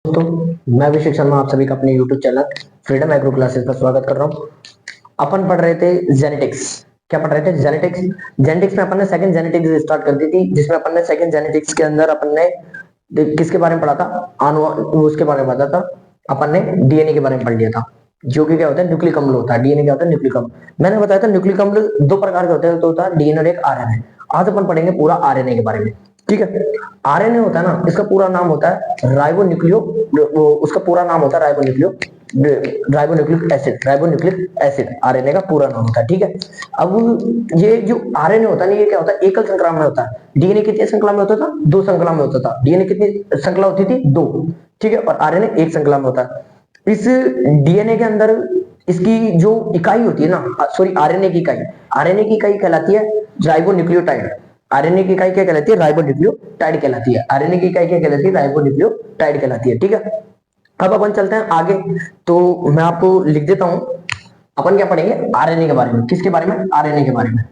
दोस्तों, मैं अभिषेक शर्मा आप सभी का अपने YouTube channel freedom agro classes का स्वागत कर रहा हूँ। अपन पढ़ रहे थे जेनेटिक्स। क्या पढ़ रहे थे? जेनेटिक्स। जेनेटिक्स में अपन ने सेकंड जेनेटिक्स स्टार्ट कर दी थी, जिसमें अपन ने सेकंड जेनेटिक्स के अंदर अपन ने किसके बारे में पढ़ा था? उसके बारे में पढ़ा था। अपन ने डीएनए के बारे में पढ़ लिया था, जो कि क्या होता है? न्यूक्लिक अम्ल होता है। डीएनए क्या होता है? न्यूक्लिक अम्ल। मैंने बताया था न्यूक्लिक अम्ल दो प्रकार के होते हैं, तो होता है डीएनए और एक आरएनए। आज अपन पढ़ेंगे पूरा आरएनए के बारे में। ठीक है। आरएनए होता है ना, इसका पूरा नाम होता है राइबो न्यूक्लियो, उसका पूरा नाम होता है ribo nucleo ribonucleic acid. Ribonucleic acid RNA का पूरा नाम होता है। ठीक है। अब ये जो आरएनए होता है ना, ये क्या होता है? एकल श्रृंखला में होता है। डीएनए कितनी श्रृंखला में होता था? दो श्रृंखला में होता था। डीएनए कितनी श्रृंखला होती थी? दो। ठीक है। और आरएनए एक श्रृंखला में होता है। इस डीएनए के अंदर इसकी जो इकाई होती है ना, सॉरी, आरएनए की इकाई, आरएनए की इकाई कहलाती है राइबोन्यूक्लियोटाइड। आरएनए की इकाई क्या कहलाती है? राइबोन्यूक्लियोटाइड कहलाती है। आरएनए की इकाई क्या कहलाती है? राइबोन्यूक्लियोटाइड कहलाती है। ठीक है। अब अपन चलते हैं आगे। तो मैं आपको लिख देता हूं। अपन क्या पढ़ेंगे? आरएनए के बारे में। किसके बारे में? आरएनए के बारे में।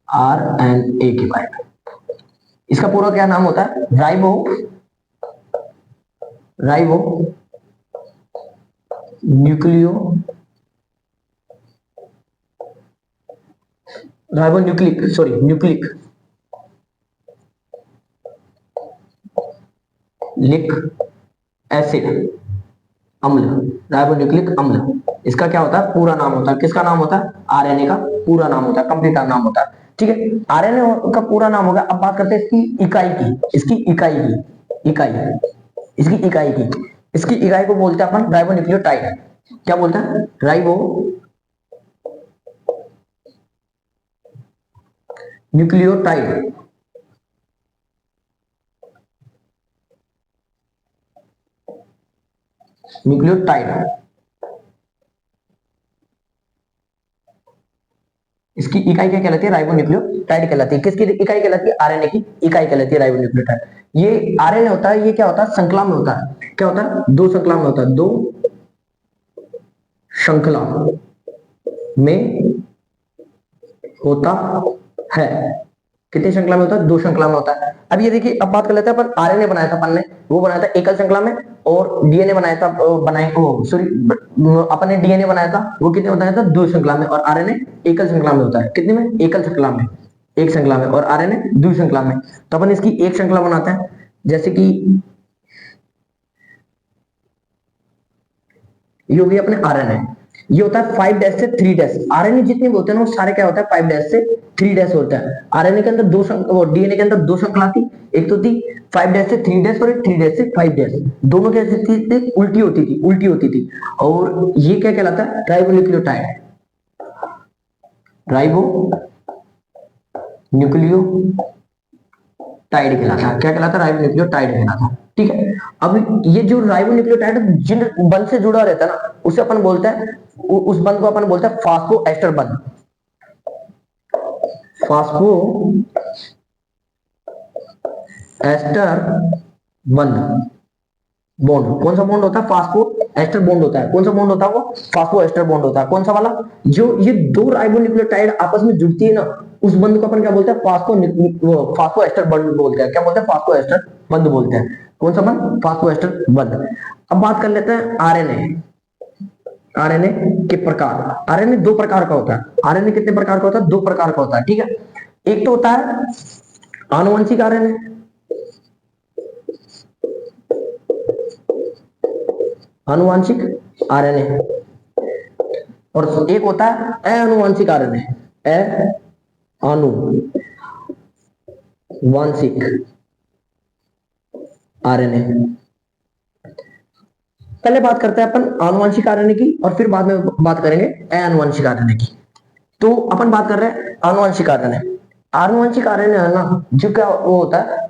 आरएनए के बारे में। इसका पूरा क्या नाम होता है? Ribo ribo nucleo ribo nucleic, sorry, nucleic लिक एसिड अम्ल। राइबोन्यूक्लिक अम्ल, इसका क्या होता है? पूरा नाम होता है। किसका नाम होता है? आरएनए का पूरा नाम होता है, कंप्लीट नाम होता है। ठीक है। आरएनए का पूरा नाम होगा। अब बात करते हैं इसकी इकाई की। इसकी इकाई की। इसकी इकाई को बोलते हैं अपन राइबोन्यूक्लियोटाइड। क्या बोलते हैं? न्यूक्लियोटाइड। न्यूक्लियोटाइड, इसकी इकाई क्या कहलाती है? राइबोन्यूक्लियोटाइड कहलाती है। किसकी इकाई कहलाती है? आरएनए की इकाई कहलाती है राइबोन्यूक्लियोटाइड। ये आरएनए होता है, ये क्या होता है? श्रृंखला में होता है। क्या होता है? दो श्रृंखला में होता है। दो श्रृंखला में होता है। कितनी श्रृंखला में होता है? दो श्रृंखला में होता है। अब ये देखिए, अब बात कर लेते हैं अपन। आरएनए बनाया था अपन ने, वो बनाया था एकल श्रृंखला में। और डीएनए बनाया था, सॉरी, अपन ने डीएनए बनाया था, वो कितने बनाया था? दो श्रृंखला में। और आरएनए एकल श्रृंखला में होता है। कितने में? एकल श्रृंखला में, एक श्रृंखला में। और आरएनए दो श्रृंखला में। तो अपन इसकी एक श्रृंखला बनाते हैं, जैसे कि ये हो गया अपने आरएनए। ये होता है 5 डैश से 3 डैश। आरएनए जितने भी होते हैं ना, वो सारे क्या होता है? 5 डैश से 3 डैश होता है। आरएनए के अंदर डीएनए के अंदर दो श्रृंखला थी। एक तो थी 5 डैश से 3 डैश और एक 3 डैश से 5 डैश। दोनों क्या थी? उल्टी होती थी। और ये क्या कहलाता है? राइबोन्यूक्लियोटाइड। राइबो न्यूक्लियोटाइड कहलाता है। क्या कहलाता है? राइबोन्यूक्लियोटाइड कहलाता है। ठीक है। अब ये जो राइबोन्यूक्लियोटाइड जिन बंध से जुड़ा रहता है ना, उसे अपन बोलते हैं, उस बंध को अपन बोलते हैं फास्फोएस्टर बंध। फास्फो एस्टर बंध, बॉन्ड। कौन सा बॉन्ड होता है? फास्फो एस्टर बॉन्ड होता है। कौन सा बॉन्ड होता है? वो फास्फो एस्टर बॉन्ड होता है। कौन सा वाला? जो ये दो राइबोन्यूक्लियोटाइड आपस में जुड़ती है ना, उस बंध को अपन क्या बोलते हैं? फास्फो एस्टर बंध बोलते हैं। क्या बोलते हैं? फास्फो एस्टर बंध बोलते हैं। कौन सा बंध? फास्फो एस्टर बंध। अब बात कर लेते हैं आरएनए। आरएनए के प्रकार। आरएनए दो प्रकार का होता है। आरएनए कितने प्रकार का होता है? दो प्रकार का होता है। ठीक है। एक तो होता है आनुवंशिक आरएनए। आनुवंशिक आरएनए। और एक होता है अनुवांशिक आरएनए। अनुवांशिक आरएनए। पहले बात करते हैं अपन आनुवंशिक आरएनए की, और फिर बाद में बात करेंगे अनुवांशिक आरएनए की। तो अपन बात कर रहे हैं आनुवंशिक आरएनए। आनुवंशिक आरएनए है ना, जो क्या वो होता है,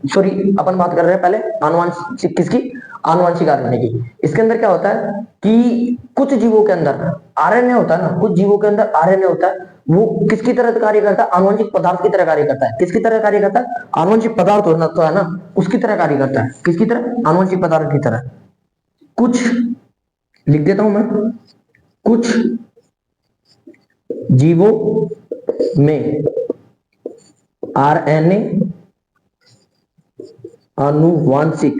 सॉरी, अपन बात कर रहे हैं पहले आनुवंशिक किसकी? आनुवंशिक आरएनए की। इसके अंदर क्या होता है कि कुछ जीवों के अंदर आरएनए होता है ना, कुछ जीवों के अंदर आरएनए होता है, वो किसकी तरह कार्य करता है? आनुवंशिक पदार्थ की तरह कार्य करता है। किसकी तरह कार्य करता है? आनुवंशिक पदार्थ होना तो है ना, उसकी तरह कार्य करता है। किसकी तरह? आनुवंशिक पदार्थ की तरह। कुछ लिख देता हूं मैं। कुछ जीवों में आरएनए आनुवांशिक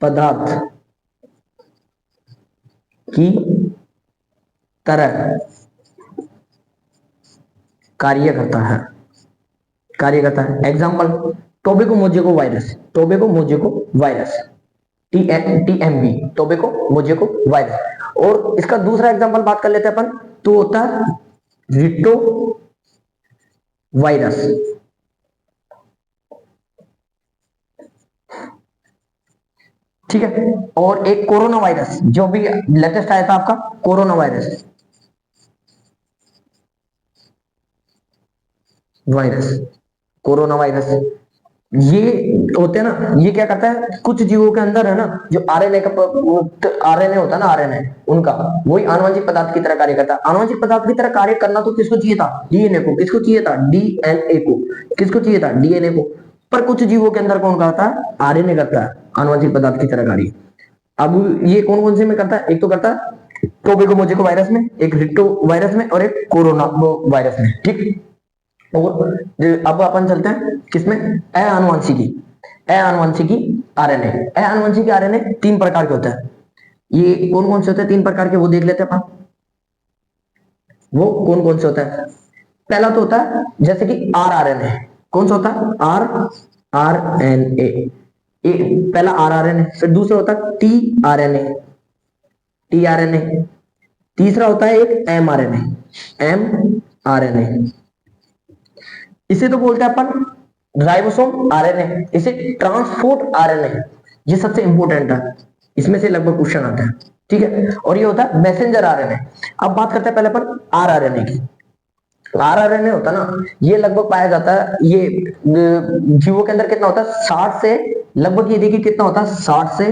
पदार्थ की तरह कार्य करता है। Example, tobacco mosaic virus, TMV, tobacco mosaic virus. और इसका दूसरा एग्जाम्पल बात कर लेते हैं अपन, तो होता है रिटो वायरस। ठीक है, और एक कोरोना वायरस जो भी लेटेस्ट आया था आपका, कोरोना वायरस, कोरोना वायरस। ये होते हैं ना, ये क्या करता है, कुछ जीवों के अंदर है ना जो आरएनए होता है ना, आरएनए उनका वही आनुवंशिक पदार्थ की तरह कार्य करता है। आनुवंशिक पदार्थ की तरह कार्य करना तो किसको चाहिए था, डीएनए को। किसको चाहिए था, डीएनए को। किसको चाहिए था, डीएनए को। पर कुछ जीवों के अंदर कौन करता है, आरएनए करता है आनुवंशिक पदार्थ की तरह कार्य। अब ये कौन कौन से में करता है, एक तो करता है टोबैको मोजेको वायरस में, एक रिक्टो वायरस में, और एक कोरोना वायरस में। ठीक, और अब अपन चलते हैं किसमें, अआनुवंशिकी आरएनए। अआनुवंशिकी आरएनए 3 प्रकार के होते हैं। ये कौन कौन से होते हैं 3 प्रकार के, वो देख लेते हैं अपन। वो कौन कौन से होता है, पहला तो होता है जैसे कि आरआरएनए। कौन सा होता है, आरआरएनए, पहला आरआरएनए। फिर दूसरा होता है टीआरएनए। तीसरा होता है एक एमआरएनए। इसे तो बोलते हैं अपन राइबोसोम आरएनए, इसे ट्रांसपोर्ट आरएनए। ये सबसे इंपॉर्टेंट है, इसमें से लगभग क्वेश्चन आता है। ठीक है, और ये होता है मैसेंजर आरएनए। अब बात करते हैं पहले अपन आरआरएनए की। आरआरएनए होता है ना, ये लगभग पाया जाता है, ये जीवों के अंदर कितना होता है, 60 से लगभग, ये देखिए कितना होता है, 60 से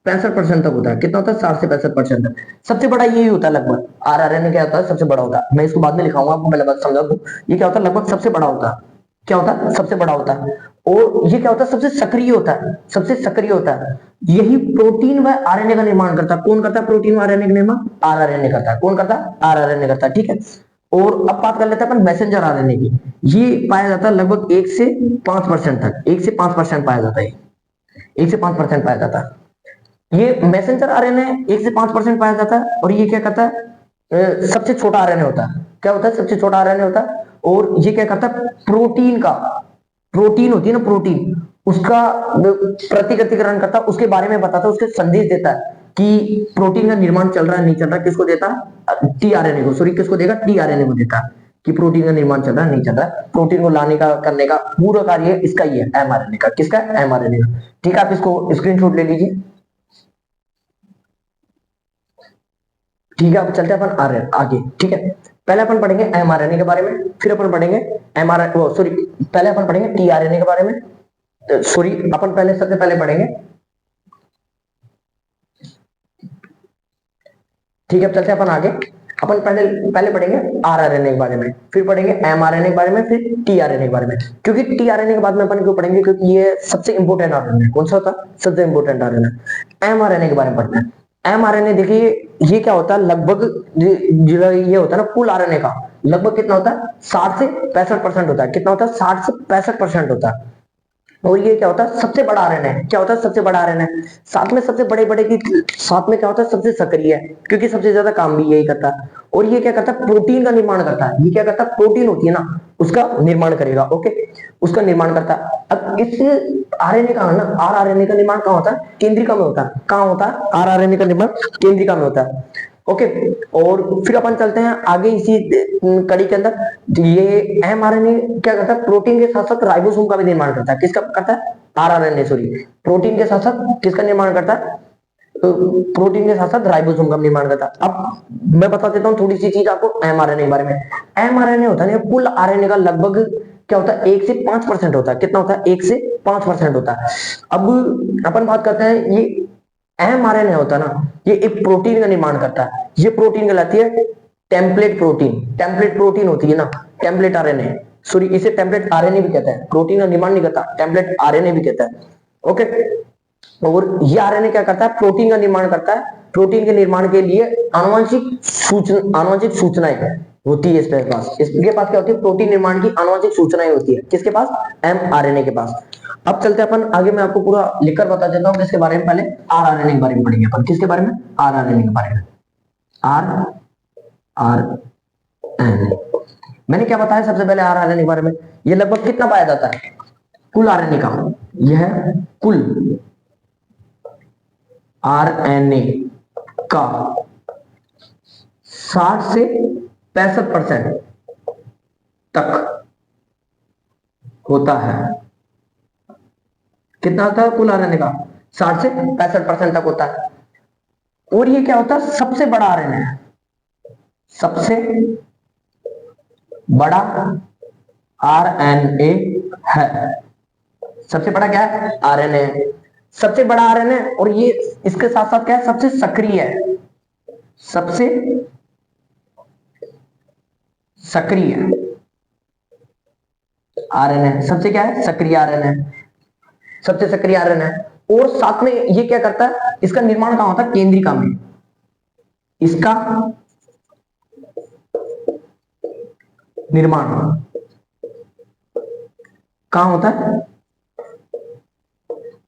65% तक होता है। कितना होता है, 60 से 65% तक। सबसे बड़ा यही होता है लगभग, आरआरएनए क्या होता है, सबसे बड़ा होता है। मैं इसको बाद में लिखाऊंगा, आपको पहले बात समझा दूं। ये क्या होता है, लगभग सबसे बड़ा होता है। क्या होता है, सबसे बड़ा होता है। और ये क्या होता है, सबसे सक्रिय होता है, सबसे सक्रिय होता है। यही प्रोटीन व आरएनए का निर्माण करता है। कौन करता है प्रोटीन व आरएनए का निर्माण, आरआरएनए करता है। कौन करता है, आरआरएनए करता है। ठीक है, और अब बात कर लेते हैं अपन मैसेंजर आरएनए की। ये पाया जाता है लगभग 1 से 5% तक, 1 से 5% पाया जाता है, 1 से 5% पाया जाता है। ये मैसेंजर आरएनए 1 से 5% पाया जाता है। और ये क्या करता है, सबसे छोटा आरएनए होता है। क्या होता है, सबसे छोटा आरएनए होता है। और ये क्या करता है, प्रोटीन होती है ना, प्रोटीन, उसका प्रतिकृतिकरण करता है, उसके बारे में बताता है, उसके संदेश देता है कि प्रोटीन का निर्माण चल रहा है नहीं चल रहा है। किसको देता है, टीआरएनए को, सॉरी किसको देगा, टीआरएनए को देता है कि प्रोटीन का निर्माण चल रहा है नहीं चल रहा है। प्रोटीन को लाने का, करने का पूरा कार्य इसका ही है, एमआरएनए का। किसका, एमआरएनए का। ठीक है, आप इसको स्क्रीनशॉट ले लीजिए। ठीक है, अब चलते हैं अपन आरएनए आगे। ठीक है, पहले अपन पढ़ेंगे एमआरएनए के बारे में, फिर अपन पढ़ेंगे पहले अपन पढ़ेंगे टीआरएनए के बारे में। सॉरी, अपन पहले सबसे पहले पढ़ेंगे। ठीक है, अब चलते हैं अपन आगे। अपन पहले पढ़ेंगे आरआरएनए के बारे में, फिर पढ़ेंगे एमआरएनए के बारे में, फिर टीआरएनए के बारे में। क्योंकि टीआरएनए के बाद में अपन क्यों पढ़ेंगे, क्योंकि ये सबसे इंपॉर्टेंट आरएनए। कौन सा होता है, सबसे इंपॉर्टेंट आरएनए। एमआरएनए के बारे में पढ़ना है। एमआरएनए देखिए, ये क्या होता है, लगभग ये होता है ना, कुल आरएनए का लगभग कितना होता है, 60 से 65% होता है। कितना होता है, 60 से 65% होता है। और ये क्या होता है, सबसे बड़ा आरएनए। क्या होता है, सबसे बड़ा आरएनए। साथ में सबसे बड़े बड़े की साथ में क्या होता है, सबसे सक्रिय है, क्योंकि सबसे ज्यादा काम भी यही करता है। और ये क्या करता है, प्रोटीन का निर्माण करता है। ये क्या करता है, प्रोटीन होती है ना, उसका निर्माण करेगा। ओके, उसका निर्माण करता है। अब इस आरएनए का ना, आरआरएनए का निर्माण कहाँ होता है, केंद्रिका में होता है। कहाँ होता है, आरआरएनए का निर्माण केंद्रिका में होता है। ओके, और फिर अपन चलते हैं आगे इसी कड़ी के अंदर। ये एमआरएनए क्या करता है, प्रोटीन के साथ साथ राइबोसोम का भी निर्माण करता है। किसका करता है, आरआरएनए, सॉरी, प्रोटीन के साथ साथ किसका निर्माण करता है, प्रोटीन के साथ साथ राइबोसोम का निर्माण करता है। अब मैं बता देता हूँ थोड़ी सी चीज आपको एमआरएनए के बारे में। एमआरएनए होता है कुल आरएनए का लगभग क्या होता है, 1 से 5% होता है। कितना होता है, 1 से 5% होता है। अब अपन बात करते हैं, ये एमआरएनए होता है ना, ये एक प्रोटीन का निर्माण करता है। ये प्रोटीन कहलाती है टेम्पलेट प्रोटीन। टेम्पलेट प्रोटीन होती है ना, टेम्पलेट आरएनए, सॉरी इसे टेम्पलेट आरएनए भी कहते हैं। प्रोटीन का निर्माण नहीं करता, टेम्पलेट आरएनए भी कहता है। ओके, और ये आरएनए क्या करता है, प्रोटीन का निर्माण करता है। प्रोटीन के निर्माण के लिए आनुवंशिक सूचनाएं होती है इसके पास क्या होती है, प्रोटीन निर्माण की आनुवंशिक सूचनाएं होती है। किसके पास, एमआरएनए के पास। अब चलते हैं अपन आगे, मैं आपको पूरा लिखकर बता देता हूँ किसके बारे में। पहले आरआरएनए के बारे में पढ़ेंगे अपन। किसके बारे में? आरआरएनए के बारे में। आर आर एन, मैंने क्या बताया सबसे पहले आरआरएनए के बारे में? ये लगभग कितना पाया जाता है कुल आरएनए का? यह कुल आरएनए का 60 से 65% तक होता है। कितना होता है कुल आरएनए का? 60 से 65% तक होता है। और ये क्या होता है? सबसे बड़ा आरएनए है, सबसे बड़ा आरएनए है। सबसे बड़ा क्या है? आरएनए, सबसे बड़ा आरएनए। और ये इसके साथ साथ क्या है? सबसे सक्रिय है, सबसे सक्रिय आरएनए। सबसे क्या है? सक्रिय आरएनए, सबसे सक्रिय आरएनए। और साथ में ये क्या करता है? इसका निर्माण कहां होता है? केंद्रिका में। इसका निर्माण कहां होता है?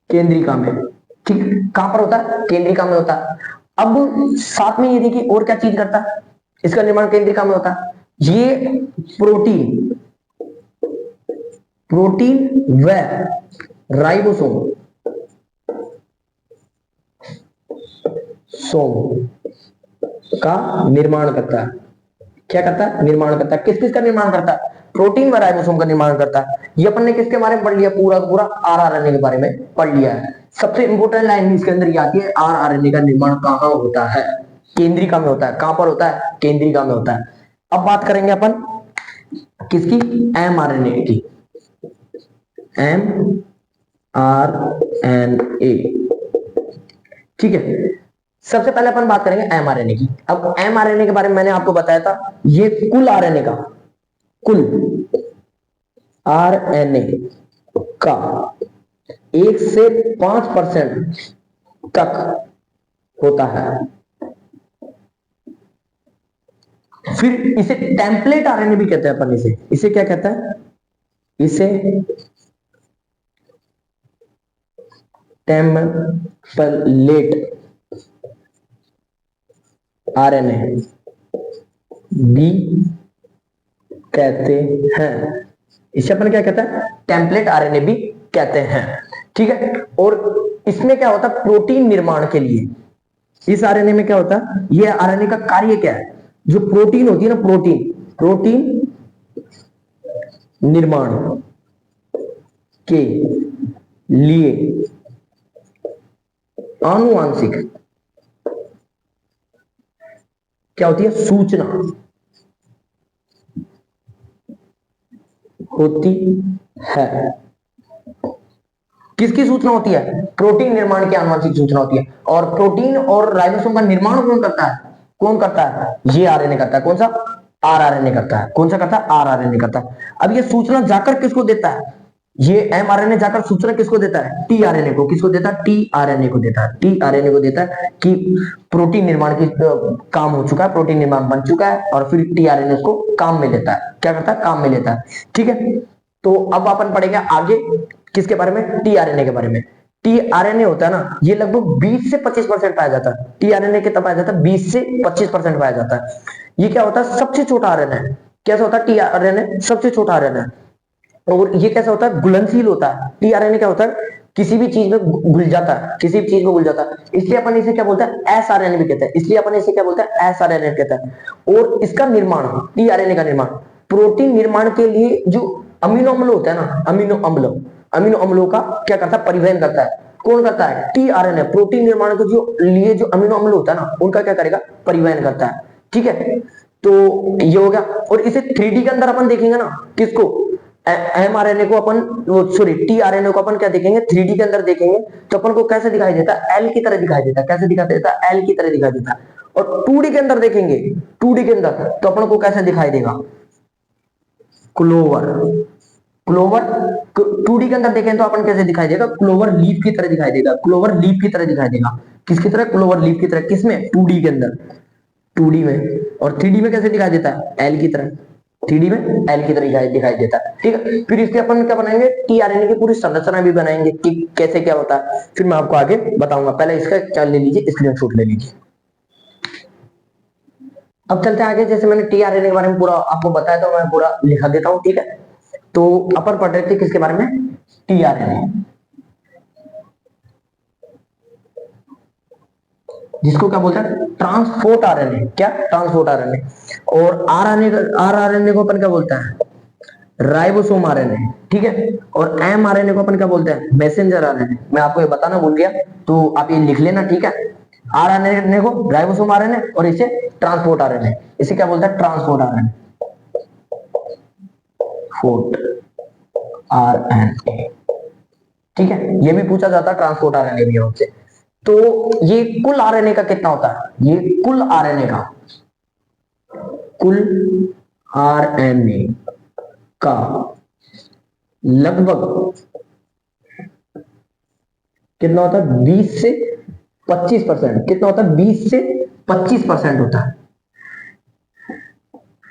केंद्रिका में। ठीक, कहां पर होता है? केंद्रिका में होता है। अब साथ में ये देखिए और क्या चीज करता है? इसका निर्माण केंद्रिका में होता है। ये प्रोटीन, प्रोटीन व राइबोसोम का निर्माण करता है। क्या करता है? निर्माण करता है। किस किस का निर्माण करता है? प्रोटीन व राइबोसोम का निर्माण करता है। ये अपन ने किसके बारे में पढ़ लिया? पूरा पूरा आरआरएनए के बारे में पढ़ लिया है। सबसे इंपोर्टेंट लाइन इसके अंदर ये आती है, आरआरएनए का निर्माण कहां होता है? केंद्रिका में होता है। कहां पर होता है? केंद्रिका में होता है। अब बात करेंगे अपन किसकी? एमआरएनए की। एमआरएनए, ठीक है। सबसे पहले अपन बात करेंगे एमआरएनए की। अब एमआरएनए के बारे में मैंने आपको बताया था, ये कुल आरएनए का, कुल आरएनए का 1 से 5% तक होता है। फिर इसे टेम्पलेट आरएनए भी कहते हैं अपन। इसे क्या कहता है? इसे टेम्पलेट आरएनए भी कहते हैं। इसे अपन क्या कहते हैं? टेम्पलेट आरएनए भी कहते हैं, ठीक है। और इसमें क्या होता है? प्रोटीन निर्माण के लिए इस आरएनए में क्या होता है? ये आरएनए का कार्य क्या है? जो प्रोटीन होती है ना, प्रोटीन निर्माण के लिए आनुवांशिक क्या होती है? सूचना होती है। किसकी सूचना होती है? प्रोटीन निर्माण की आनुवांशिक सूचना होती है। और प्रोटीन और राइबोसोम का निर्माण कौन करता है? कौन करता है? ये आरएनए करता है। कौन सा? आरआरएनए करता है। कौन सा करता है? आरआरएनए करता है। अब ये सूचना जाकर किसको देता है? ये एमआरएनए जाकर सूचना किसको देता है? टीआरएनए को। किसको देता है? टीआरएनए को देता है। टीआरएनए को देता है कि प्रोटीन निर्माण की काम हो चुका है, प्रोटीन निर्माण बन चुका है, और फिर टीआरएनए उसको काम में लेता है। क्या करता है? काम में लेता है, ठीक है। तो अब अपन पढ़ेंगे आगे किसके बारे में? टीआरएनए के बारे में। टीआरएनए होता है ना, ये लगभग 20 से 25% पाया जाता है। टीआरएनए कितना पाया जाता है? 20 से 25% पाया जाता है। ये क्या होता है? सबसे छोटा आरएनए। कैसा होता है टीआरएनए? सबसे छोटा आरएनए। और ये कैसा होता है? घुलनशील होता है। टीआरएनए क्या होता है? किसी भी चीज में घुल जाता है, किसी भी चीज में घुल जाता है। इसलिए अपन इसे क्या बोलते हैं? एसआरएनए भी कहते हैं। इसलिए अपन इसे क्या बोलते हैं? एसआरएनए कहते हैं। और इसका निर्माण, टीआरएनए का निर्माण, प्रोटीन निर्माण के लिए जो अमीनो अम्ल होता है ना, अमीनो अम्लों का क्या करता है? परिवहन करता है। कौन करता है? टीआरएनए। प्रोटीन निर्माण के जो लिए जो अमीनो अम्ल होता है ना, उनका क्या करेगा? परिवहन करता है, ठीक है। तो ये हो गया। और इसे 3D के अंदर अपन देखेंगे ना, किसको? एमआरएनए को अपन, सॉरी टीआरएनए को अपन क्या देखेंगे? 3D के अंदर देखेंगे तो अपन को कैसे दिखाई देता है? एल की तरह दिखाई देता है। कैसे दिखाई देता है? एल की तरह दिखाई देता है। और 2D के अंदर देखेंगे, 2D के अंदर तो अपन को कैसे दिखाई देगा? क्लोवर। क्लोवर 2D के अंदर देखें तो अपन कैसे दिखाई देगा? क्लोवर लीफ की तरह दिखाई देगा। क्लोवर लीफ की तरह दिखाई देगा। किसकी तरह? क्लोवर लीफ की तरह। किसमें? 2D के अंदर, 2D में। और 3D में कैसे दिखाई देता है? एल की तरह। 3D में एल की तरह दिखाई देता है, ठीक है। फिर इसके अपन क्या बनाएंगे, टीआरएनए की पूरी संरचना भी बनाएंगे कि कैसे क्या होता है, फिर मैं आपको आगे बताऊंगा। पहले इसका क्या ले लीजिए, स्क्रीनशॉट ले लीजिए। अब चलते हैं आगे। जैसे मैंने टीआरएनए के बारे में पूरा आपको बताया तो मैं पूरा लिखा देता हूं, ठीक है। तो अपन पढ़ रहे थे किसके बारे में, टीआरएनए, जिसको क्या बोलते हैं, ट्रांसपोर्ट आरएनए। क्या, ट्रांसपोर्ट आरएनए। और आरआरएनए को अपन क्या बोलता है, राइबोसोम आरएनए, ठीक है। और एमआरएनए को अपन क्या बोलते हैं, मैसेंजर आरएनए। मैं आपको ये बताना भूल गया, तो आप ये लिख लेना, ठीक है। आरएनए को राइबोसोम आरएनए और इसे ट्रांसपोर्ट आरएनए, इसे क्या बोलता है, ट्रांसपोर्ट आरएनए, फोर्ट आरएनए, ठीक है। ये भी पूछा जाता है ट्रांसपोर्ट आरएनए भी हमसे। तो ये कुल आरएनए का कितना होता है, ये कुल आरएनए का, कुल आरएनए का लगभग कितना होता है, 20 से 25%। कितना होता है, 20 से 25% होता है।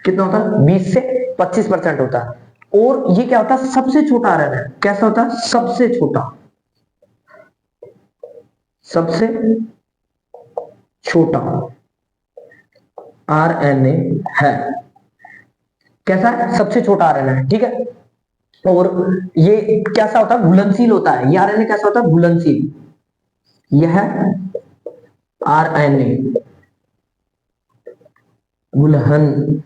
कितना होता है, 20 से 25% होता है। और ये क्या होता है, सबसे छोटा आरएनए। कैसा होता है, सबसे छोटा, सबसे छोटा आरएनए है। कैसा है, सबसे छोटा आरएनए है, ठीक है। और ये कैसा होता है, घुलनशील होता है। ये आरएनए कैसा होता है, घुलनशील। यह आरएनए घुलनशील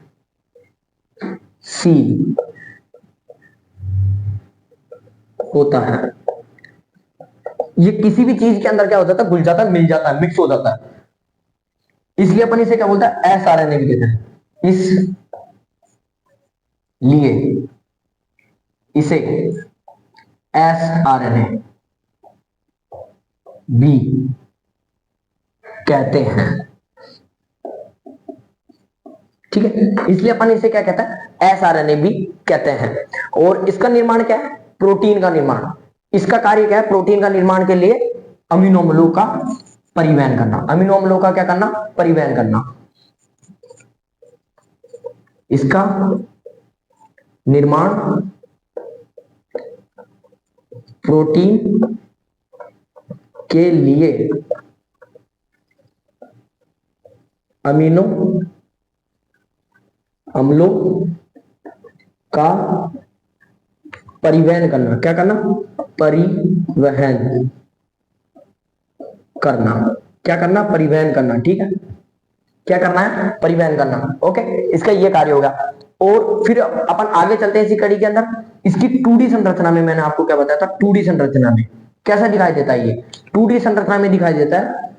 होता है। ये किसी भी चीज के अंदर क्या हो जाता है, घुल जाता है, मिल जाता है, मिक्स हो जाता है। इसलिए अपन इसे क्या बोलते हैं, एस आरएनए भी कहते हैं। इस लिए इसे एस आरएनए भी कहते हैं, ठीक है। इसलिए अपन इसे क्या कहते हैं, एस आरएनए भी कहते हैं। और इसका निर्माण क्या है, प्रोटीन का निर्माण। इसका कार्य क्या है, प्रोटीन का निर्माण के लिए अमीनो अम्लों का परिवहन करना। अमीनो अम्लों का क्या करना, परिवहन करना। इसका निर्माण प्रोटीन के लिए अमीनो अम्लों का परिवहन करना। क्या करना, परिवहन करना। क्या करना, परिवहन करना, ठीक है। क्या करना है, परिवहन करना, ओके। इसका ये कार्य होगा। और फिर अपन आगे चलते हैं इसी कड़ी के अंदर। इसकी 2D संरचना में मैंने आपको क्या बताया था, 2D संरचना में कैसा दिखाई देता है, ये 2D संरचना में दिखाई देता है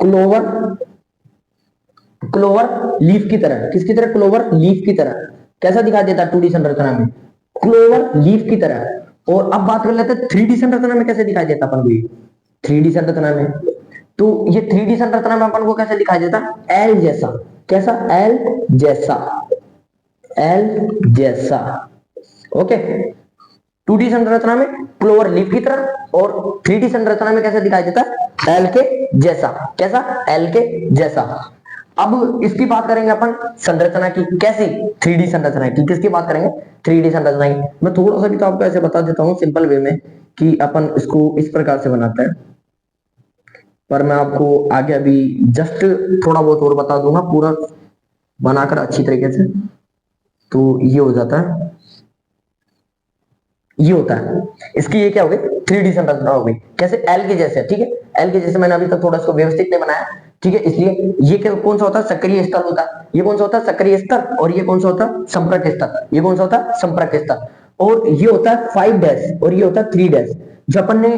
क्लोवर, क्लोवर लीफ की तरह। किसकी तरह, क्लोवर लीफ की तरह। कैसा दिखाई देता है 2D संरचना में, क्लोवर लीफ की तरह। और अब बात कर लेते हैं 3D संरचना में कैसे दिखाई देता अपन को, ये 3D संरचना में। तो ये 3D संरचना में अपन को कैसे दिखाई देता, एल जैसा। कैसा, एल जैसा, एल जैसा, ओके। 2D संरचना में क्लोवर लीफ की तरह, और 3D संरचना में कैसे दिखाई देता है, एल के जैसा। कैसा, एल के जैसा। अब इसकी बात करेंगे अपन संरचना की, कैसी, 3D संरचना की। किसकी बात करेंगे, 3D संरचना की। मैं थोड़ा सा भी तो आपको ऐसे बता देता हूँ सिंपल वे में कि अपन इसको इस प्रकार से बनाते हैं, पर मैं आपको आगे अभी जस्ट थोड़ा बहुत और बता दूंगा, पूरा बनाकर अच्छी तरीके से। तो ये हो जाता है, ये होता है इसकी, ये क्या हो गई, 3D संरचना हो गई। कैसे, एल के जैसे, ठीक है। एल के जैसे मैंने अभी तक थोड़ा इसको व्यवस्थित नहीं बनाया, ठीक है। इसलिए ये क्या, कौन सा होता है, सक्रिय स्थल होता है। ये कौन सा होता है, सक्रिय स्थल। और ये कौन सा होता है, संपर्क स्थल। ये कौन सा होता है, संपर्क स्थल। और ये होता है 5 डैश और ये होता है 3 डैश। जो अपन ने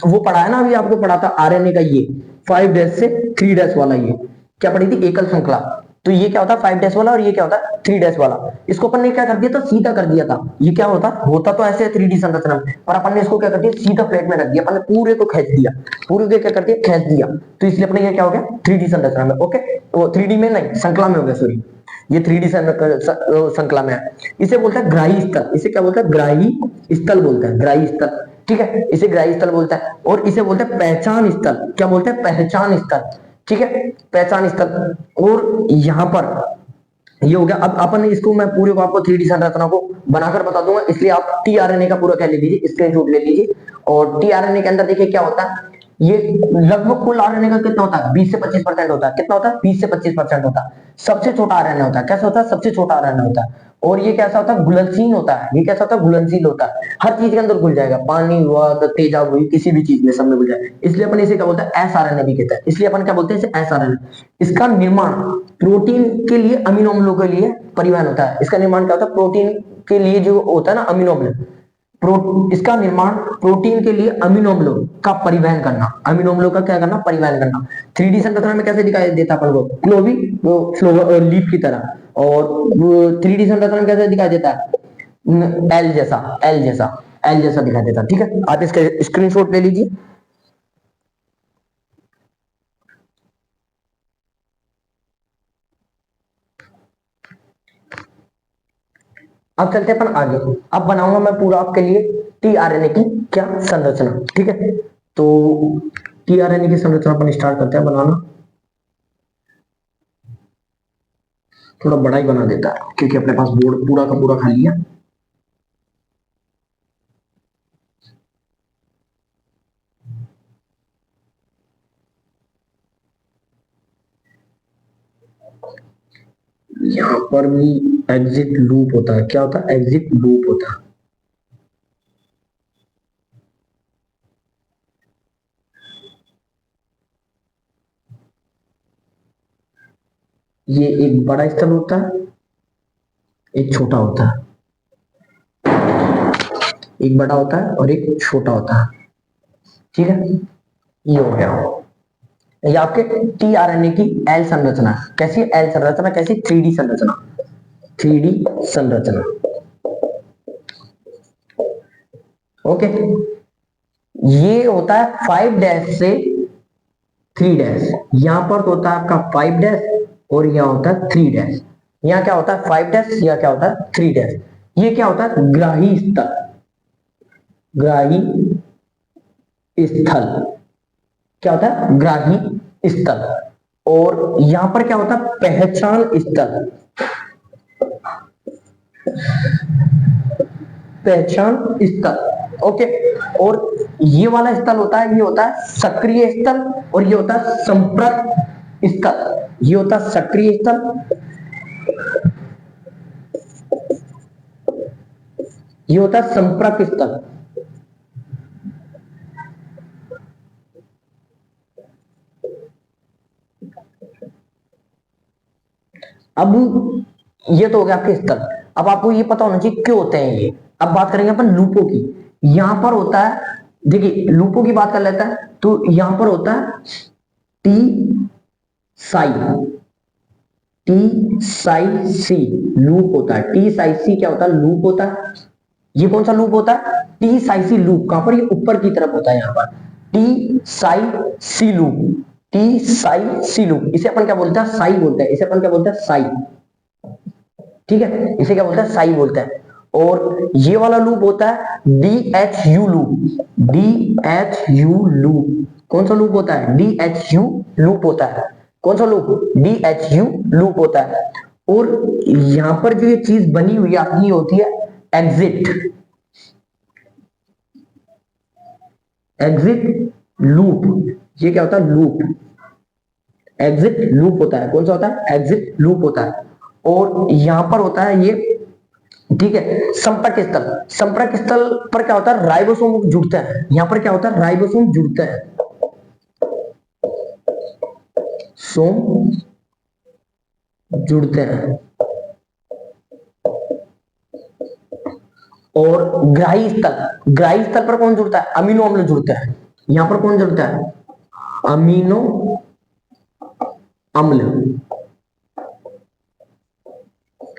वो पढ़ा है ना, अभी आपको पढ़ा था आरएनए का, ये 5 डैश से 3 डैश वाला, ये क्या पढ़ी थी, एकल श्रृंखला। तो ये क्या होता है 5 डैश वाला, और ये क्या होता है 3 डैश वाला। इसको अपन ने क्या कर दिया था, सीधा कर दिया था। ये क्या होता तो ऐसे 3D संरचना में, पर अपन ने इसको क्या कर दिया, सीधा प्लेट में रख दिया। अपन ने पूरे को खींच दिया, पूरे को क्या कर दिया, खींच दिया। तो इसलिए अपने ये क्या हो गया, 3D संरचना में, ओके। वो 3D में नहीं, श्रृंखला में हो गया, सॉरी। ये 3D श्रृंखला में है। इसे बोलता है ग्राही स्थल। इसे क्या बोलता है, ग्राही स्थल बोलता है, ग्राही स्थल, ठीक है। इसे ग्राही स्थल बोलता है। और इसे बोलते हैं पहचान स्थल। क्या बोलते हैं, पहचान स्थल, ठीक है, पहचान स्थल। और यहां पर ये हो गया। अब अपन इसको मैं पूरे को आपको 3D संरचना को बनाकर बता दूंगा, इसलिए आप टीआरएनए का पूरा क्या ले लीजिए, स्क्रीनशॉट ले लीजिए। और टीआरएनए के अंदर देखिए क्या होता है, ये लगभग कुल आरएनए का कितना होता है, 20 से 25% होता है। कितना होता है, 20 से 25% होता है। सबसे छोटा आरएनए होता है। कैसा होता है, सबसे छोटा आरएनए होता है। और ये कैसा होता है, घुलनशील होता है। ये कैसा होता है, घुलनशील होता है। हर चीज के अंदर घुल जाएगा, पानी हुआ, तेजाब हुई, किसी भी चीज में, सब में घुल जाएगा। इसलिए अपन इसे क्या बोलते हैं, एस आरएनए भी कहते हैं। इसलिए अपन क्या बोलते हैं, इसे एस आरएनए। इसका निर्माण प्रोटीन के लिए अमीनो अम्लों के लिए परिवहन होता है। इसका निर्माण क्या होता है, प्रोटीन के लिए जो होता है ना अमीनो अम्ल, इसका निर्माण प्रोटीन के लिए अमीनो अम्लों का परिवहन करना। अमीनो अम्लों का क्या करना, परिवहन करना। 3D संरचना में कैसे दिखाई देता अपन को, क्लोवी फ्लोवर लीफ की तरह। और 3D संरचना में कैसे दिखाई देता है, एल जैसा, एल जैसा, एल जैसा दिखाई देता है। ठीक है, आप इसका स्क्रीनशॉट ले लीजिए। अब चलते अपन आगे। अब बनाऊंगा मैं पूरा आपके लिए टीआरएनए की क्या संरचना। ठीक है, तो टीआरएनए की संरचना अपन स्टार्ट करते हैं बनाना। थोड़ा बड़ा ही बना देता है क्योंकि अपने पास बोर्ड पूरा का पूरा खाली है। यहां पर भी एग्जिट लूप होता है। क्या होता है, एग्जिट लूप होता है। ये एक बड़ा स्थल होता है, एक छोटा होता है। एक बड़ा होता है और एक छोटा होता है। ठीक है, ये हो गया। ये आपके टीआरएनए की एल संरचना। कैसी एल संरचना, कैसी 3D संरचना, 3D संरचना। ओके, ये होता है 5 डैश से 3 डैश। यहां पर तो होता है आपका 5 डैश और यहां होता है 3 डैश। यहां क्या होता है 5 डैश, यहां क्या होता है 3 डैश। ये क्या होता है, ग्राही स्थल, ग्राही स्थल। क्या होता है, ग्राही स्थल। और यहां पर क्या होता है, पहचान स्थल, पहचान स्थल। ओके, और ये वाला स्थल होता है, ये होता है सक्रिय स्थल। और ये होता है संपर्क स्थल। ये होता है सक्रिय स्थल, ये होता है संपर्क स्थल। अब ये तो हो गया आपके स्थल। अब आपको ये पता होना चाहिए क्यों होते हैं ये। अब बात करेंगे अपन लूपों की। यहां पर होता है, देखिए लूपों की बात कर लेता है, तो यहां पर होता है टी साई, टी साई सी लूप होता है। टी साई सी क्या होता है, लूप होता है। ये कौन सा लूप होता है, टी साई सी लूप। कहां पर, ये ऊपर की तरफ होता है। यहां पर टी साई सी लूप, टी साई सी लूप। इसे अपन क्या बोलते हैं, साई बोलते हैं। इसे अपन क्या बोलते हैं, साई। ठीक है, इसे क्या बोलते हैं, साई बोलते हैं। और ये वाला लूप होता है D H U loop, D H U loop. कौन सा लूप होता है, डी एच यू लूप होता है। कौन सा loop, D H U loop होता है। और यहां पर जो ये चीज बनी हुई अपनी होती है एग्जिट, एग्जिट लूप। ये क्या होता है, लूप, एग्जिट लूप होता है। कौन सा होता है, एग्जिट लूप होता है। और यहां पर होता है ये, ठीक है, संपर्क स्थल। संपर्क स्थल पर क्या होता है, राइबोसोम जुड़ते हैं। यहां पर क्या होता है, राइबोसोम जुड़ते हैं, सोम जुड़ते हैं। और ग्राही स्थल, ग्राही स्थल पर कौन जुड़ता है, अमीनो अम्ल जुड़ते हैं। यहां पर कौन जुड़ता है, अमीनो अम्ल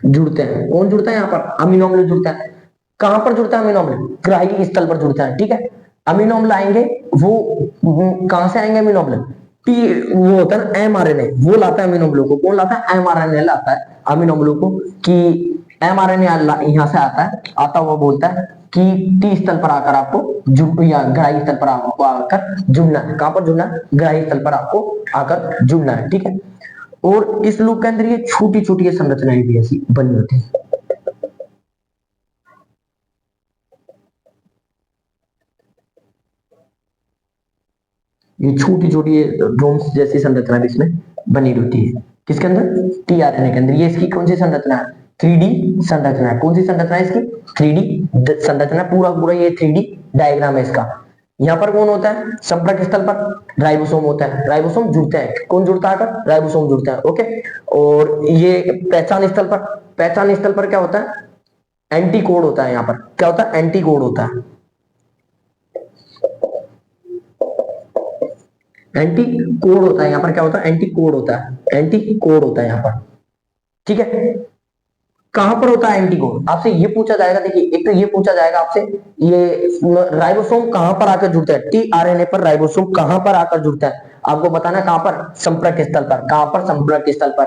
जुड़ते हैं। कौन जुड़ता है, यहां पर अमीनो अम्ल जुड़ता है। कहां पर जुड़ता है अमीनो अम्ल, ग्राही स्थल पर जुड़ता है। ठीक है, अमीनो अम्ल आएंगे, वो कहां से आएंगे अमीनो अम्ल, टी वो होता है ना एमआरएनए, वो लाता है अमीनो अम्लों को। कौन लाता है, एमआरएनए लाता है अमीनो अम्लों को। कि एमआरएनए यहां से आता है, आता हुआ बोलता है कि टी स्थल पर आकर आपको या ग्राही स्थल पर आपको आकर जुड़ना है। कहां पर जुड़ना है, ग्राही स्थल पर आपको आकर जुड़ना है। ठीक है, और इस लूप के अंदर ये छोटी छोटी संरचनाएं भी ऐसी बनी होती है। ये छोटी छोटी ड्रोम्स जैसी संरचना भी इसमें बनी होती है। किसके अंदर? टीआरएनए के अंदर। ये इसकी कौन सी संरचना है? 3D संरचना है। कौन सी संरचना है इसकी? 3D संरचना। पूरा पूरा ये 3D डायग्राम है इसका। यहाँ पर कौन होता है? संपर्क स्थल पर राइबोसोम होता है। राइबोसोम जुड़ते हैं। कौन जुड़ता है? राइबोसोम जुड़ता है। ओके। और ये पहचान स्थल पर क्या होता है? एंटी कोड होता है। यहाँ पर क्या होता है? एंटी कोड होता है। एंटी कोड होता है यहाँ पर। क्या होता है? एंटी कोड होता है। एंटी कोड होता है यहाँ पर। ठीक है। कहां पर होता है एंटी कोड? आपसे ये पूछा जाएगा। देखिए, एक तो ये पूछा जाएगा आपसे, ये राइबोसोम कहां पर आकर जुड़ता है? टीआरएनए पर राइबोसोम कहां पर आकर जुड़ता है? आपको बताना कहां पर? संपर्क स्थल पर। कहां पर? संपर्क स्थल पर।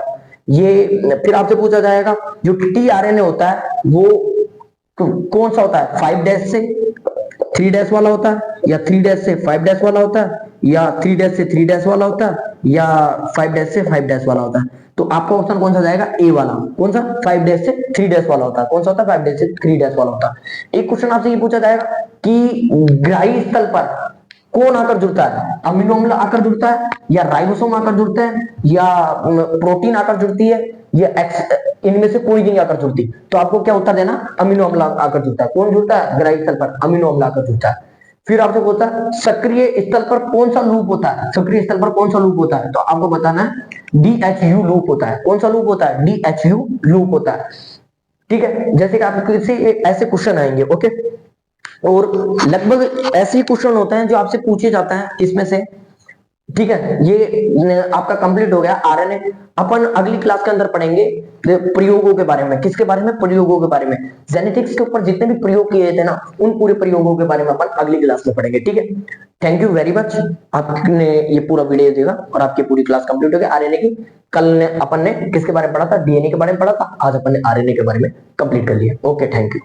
ये फिर आपसे पूछा जाएगा जो टीआरएनए होता है वो कौन सा होता है? 5 डैश से 3 डैश वाला होता है, या 3 डैश से 5 डैश वाला होता है, या 3 डैश से 3 डैश वाला होता है, या 5 डैश से 5 डैश वाला होता है? तो आपका ऑप्शन कौन सा जाएगा? ए वाला। कौन सा? 5 डैश से 3 डैश वाला होता है। कौन सा होता है? 5 डैश से 3 डैश वाला होता है। एक क्वेश्चन आपसे ये पूछा जाएगा कि ग्राही स्थल पर कौन आकर जुड़ता है? अमीनो अम्ल आकर जुड़ता है, या राइबोसोम आकर जुड़ता है, या प्रोटीन आकर जुड़ती है, या इनमें से कोई नहीं आकर जुड़ती? तो आपको क्या उत्तर देना? अमीनो अम्ल आकर जुड़ता है। कौन जुड़ता है? ग्राही स्थल पर अमीनो अम्ल आकर जुड़ता है। फिर आपसे बोलता है सक्रिय स्थल पर कौन सा लूप होता है? सक्रिय स्थल पर कौन सा लूप होता है? तो आपको बताना है DHU लूप होता है। कौन सा लूप होता है? DHU लूप होता है। ठीक है। जैसे कि आपके ऐसे क्वेश्चन आएंगे। ओके। और लगभग ऐसे ही क्वेश्चन होते हैं जो आपसे पूछे जाते हैं इसमें से। ठीक है। ये आपका कंप्लीट हो गया आरएनए। अपन अगली क्लास के अंदर पढ़ेंगे प्रयोगों के बारे में। किसके बारे में? प्रयोगों के बारे में। जेनेटिक्स के ऊपर जितने भी प्रयोग किए थे ना, उन पूरे प्रयोगों के बारे में अपन अगली क्लास में पढ़ेंगे। ठीक है। Thank you very much. आपने ये पूरा वीडियो देखा और आपकी पूरी क्लास कंप्लीट हो गई आरएनए की। कल अपन ने किसके बारे में पढ़ा था? डीएनए के बारे में पढ़ा था। आज अपन ने आरएनए के बारे में कंप्लीट कर लिया। Okay, thank you.